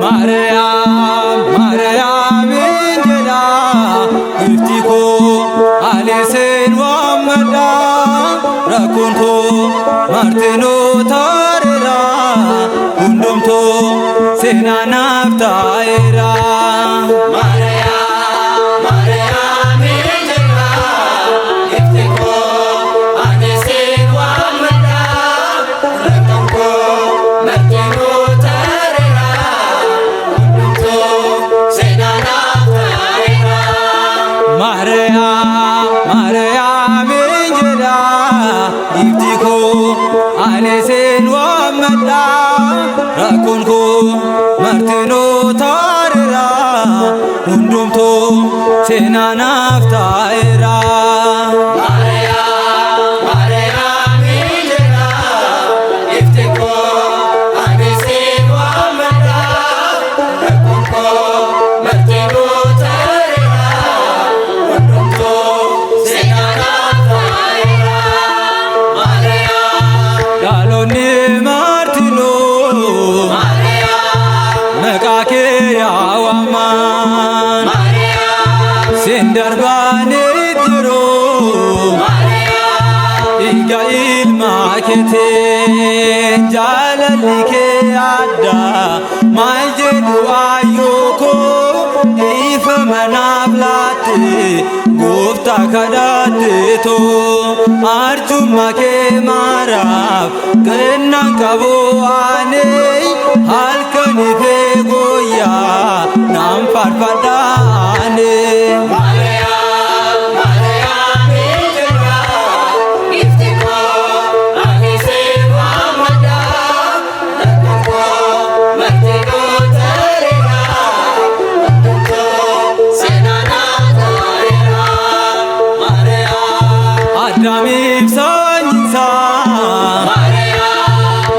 ማርያም ማርያም እንጀላ ይፍቲኮ አሌሴን ዋመዳ ረኩንኮ ማርቴኖ ታሬራ ሁንዶምቶ ሴና ናፍታኤራ ማርያም እንጀላ ይፍቲኮ አሌሴን ዋመዳ ረኩንኮ ማርቴኖ ታሬራ ሁንዶምቶ ሴና ናፍታኤራ Darbanetro Iga ilmakete Jalalike adda Maljedu ayoko Ifa manablate Gufta kadate to Arjuma ke marab Kennan kabo ane Halkani pe goya Nam farfadane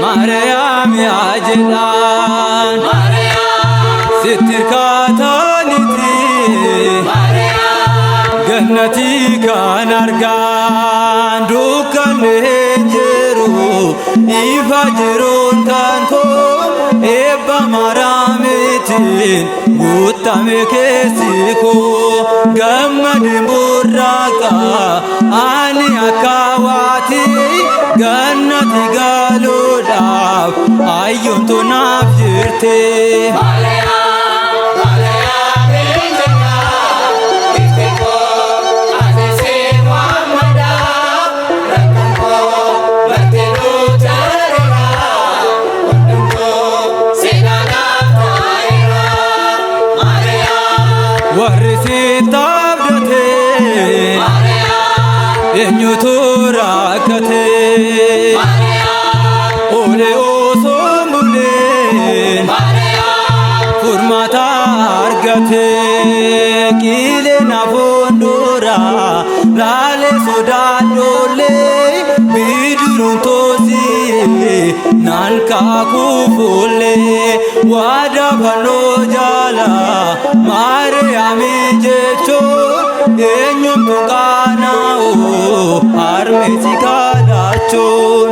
ማርያም ያጀላን ስትርካታኒቲ ገነቲ ካናርጋን ዱካን ሄንጀሩ ኢፋጅሩን ካንቶ ኤባ ማራሚትን ጉታሜ ኬሲኮ ገመድን ቡራቃ አኒ አካዋቲ ገነቲ ጋሉዳፍ አዮንቶ ናፍ ጅርቴ ወርሲታብደቴ የኞቱ ራከቴ ኦሌ ኦሶሙሌን ፉርማታ አርገቴ ቂሌና ፎንዶራ ላሌ ሶዳዶሌ ቢድሩን ቶሲ ናንካ ኩፉሌ ዋዳ ፈኖ ጃላ ማርያም ጀቾ የኞም ቱቃናኦ አርሜሲ ካዳቾን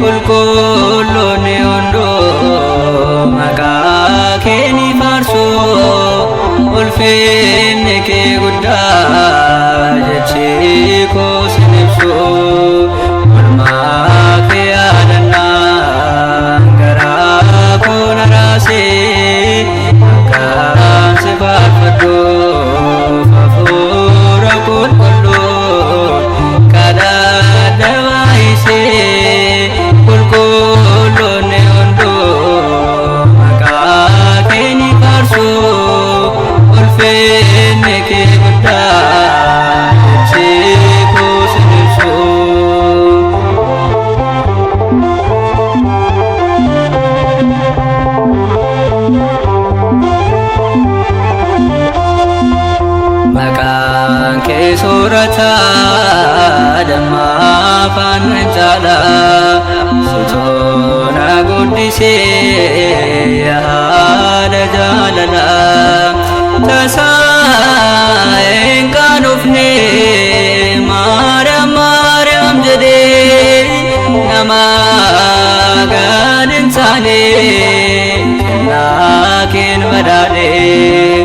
qulqulloonni hunduu maqaa kee ni faarsu ulfinni kee guddaa jechi koo sin ibsu oolmaa kee yaadannaan garaa koo na raasee akkaan si faarfadhuuf hafuura qulqulluun kadhadha baay'isee qulqulloonni hunduu maqaa kee ni faarsu ulfinni kee guddaa jechi koo sin ibsu. Maqaan kee soorata damma afaan caala sutoona guddisee haadha jaalala tasaa hin qaanofne Maariyaam Maariyaam jedhee nama gad hin taane kennaa keen badhaadhee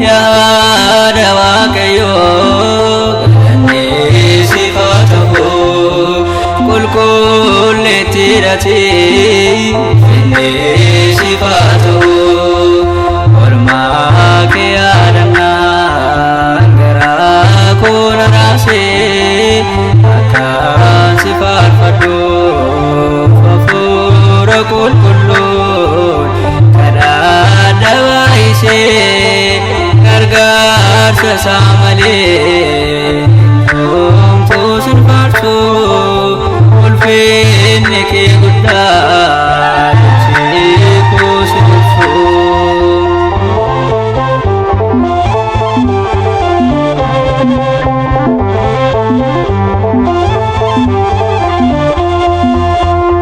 yaada Waaqayyoo galanni siif haa ta'u qulqulleetti hidhatee finni siif haa ta'u oolmaa kee yaadannaan garaa koo na raasee akkaan si faarfadhuuf hafuura qulqulluun kadhadha baay'isee gargaarsa isaa malee homtuu sin faarsu ulfinni kee guddaa jechi koo sin ibsu.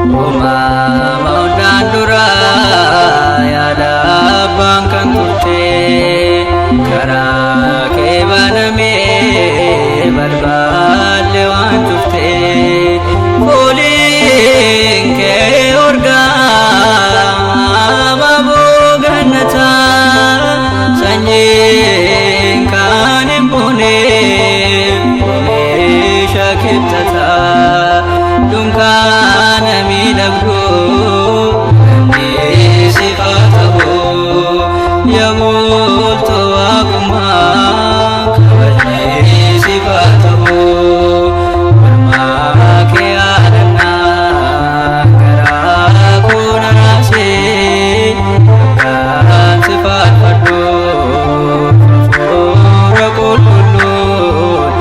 Uumama hundaan dura yaada abbaan kan turte karaa kee banamee balballi waan cufte fuulli kee urgaa baboo gannataa sanyiin kan hin buune oomisha kibxataa dunkaana miidhagduu ganni siif haa ta'u yaa bultuu waaqummaa kabajni siif haa ta'u oolmaa kee yaadannaan garaa koo na raasee akkaan si faarfadhuuf hafuura qulqulluun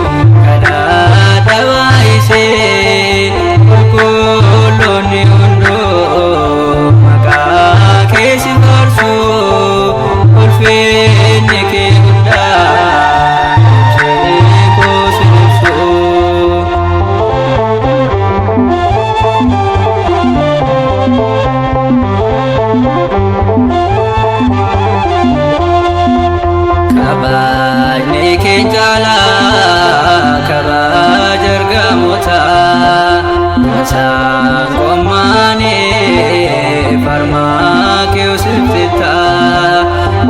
kadhadha baay'isee qulqulloonni hunduu maqaa kee si faarsu ulfinni kee guddaa jechi koo sin ibsu. Kabajni kee caalaa kabaja ergamootaa taasaan qommaanii farmaa kee usibsitaa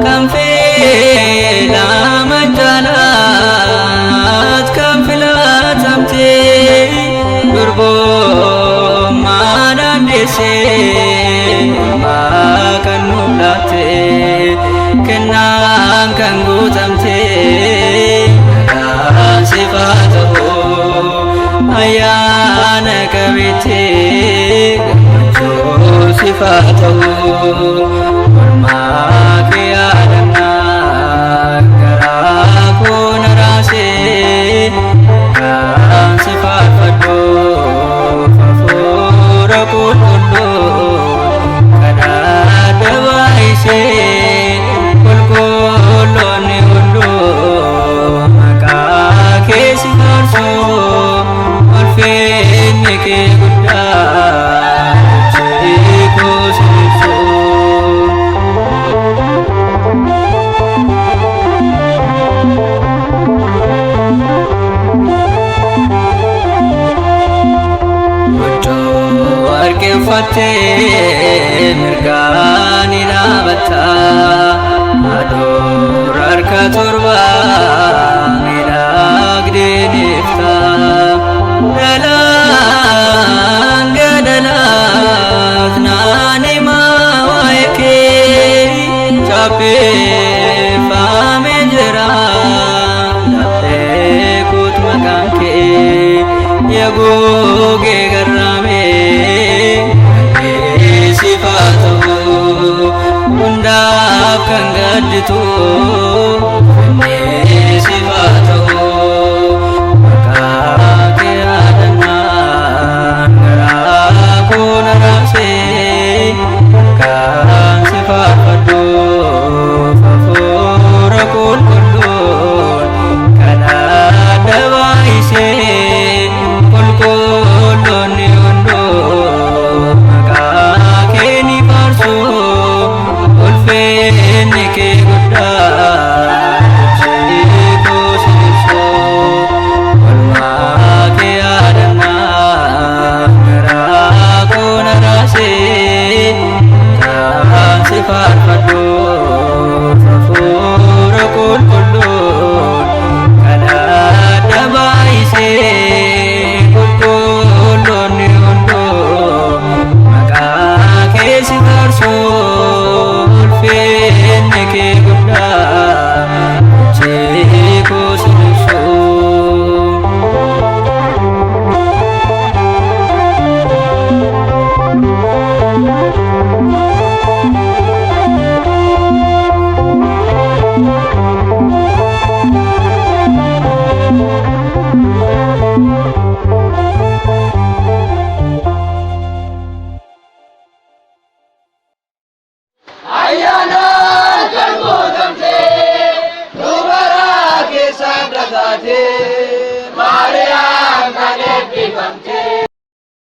kan filaman jaalaat kan filatamtee durbummaa dandeessee ammaa kan nuuf laattee kennaan kan guutamtee nagaan siif haa ta'u ayyaana qabeettee gammachuu siif haa ta'u oolmaa kee yaadannaan garaa koo na raasee akkaan si faarfadhuuf hafuura qulqulluun kadhadha baay'isee qulqulloonni hunduu maqaa kee si faarsu ulfinni kee guddaa jechi koo sin ibsu. Waaqeffattee mirgaan ilaabatta aduur harka torbaa miidhagdee nifta dhalaan gadalaat naan himaa waa'ee kee chaappeeffamee jira laphee koot maqaan kee yaagogee garraamee sifaatu hundaaf kan gadditu